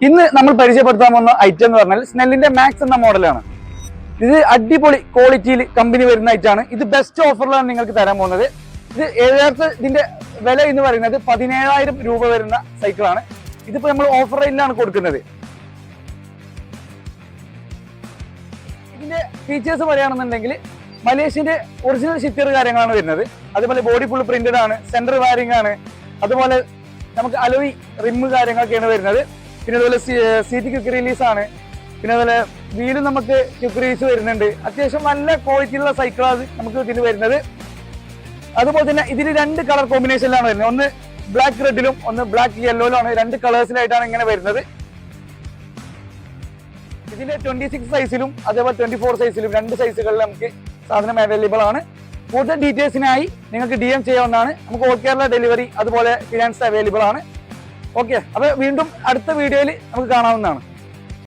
ഇന്ന് നമ്മൾ പരിചയപ്പെടുത്താൻ പോകുന്ന ഐറ്റം എന്ന് പറഞ്ഞാൽ സ്നെല്ലിന്റെ മാക്സ് എന്ന മോഡലാണ്. ഇത് അടിപൊളി ക്വാളിറ്റിയിൽ കമ്പനി വരുന്ന ഐറ്റാണ്. ഇത് ബെസ്റ്റ് ഓഫറിലാണ് നിങ്ങൾക്ക് തരാൻ പോകുന്നത്. ഇത് യഥാർത്ഥ ഇതിന്റെ വില എന്ന് പറയുന്നത് 17,000 രൂപ വരുന്ന സൈക്കിളാണ്. ഇതിപ്പോ നമ്മൾ ഓഫർ റേറ്റിലാണ് കൊടുക്കുന്നത്. ഇതിന്റെ ഫീച്ചേഴ്സ് പറയുകയാണെന്നുണ്ടെങ്കിൽ മലേഷ്യന്റെ ഒറിജിനൽ ഷിറ്റർ കാര്യങ്ങളാണ് വരുന്നത്. അതുപോലെ ബോഡി ഫുൾ പ്രിന്റഡ് ആണ്, സെന്റർ വയറിംഗ് ആണ്, അതുപോലെ നമുക്ക് അലോയ് റിമ്മ് കാര്യങ്ങളൊക്കെയാണ് വരുന്നത്. പിന്നെ അതുപോലെ സീറ്റ് ക്വിക്ക് റിലീസ് ആണ്. പിന്നെ അതുപോലെ വീലും നമുക്ക് ക്വിക്ക് റിലീസ് വരുന്നുണ്ട്. അത്യാവശ്യം നല്ല ക്വാളിറ്റിയുള്ള സൈക്കിളാണ് നമുക്ക് ഇതിന് വരുന്നത്. അതുപോലെ തന്നെ ഇതിൽ 2 കളർ കോമ്പിനേഷനിലാണ് വരുന്നത്. ഒന്ന് ബ്ലാക്ക് റെഡിലും ഒന്ന് ബ്ലാക്ക് യെല്ലോയിലാണ്. 2 കളേഴ്സിലായിട്ടാണ് ഇങ്ങനെ വരുന്നത്. ഇതിന്റെ 26 സൈസിലും അതേപോലെ 24 സൈസിലും 2 സൈസുകളിൽ നമുക്ക് സാധനം അവൈലബിൾ ആണ്. കൂടുതൽ ഡീറ്റെയിൽസിനായി നിങ്ങൾക്ക് DM ചെയ്യാവുന്നതാണ്. നമുക്ക് ഓൾ കേരള ഡെലിവറി അതുപോലെ ഫിനാൻസ് അവൈലബിൾ ആണ്. ഓക്കെ, അപ്പൊ വീണ്ടും അടുത്ത വീഡിയോയിൽ നമുക്ക് കാണാവുന്നതാണ്.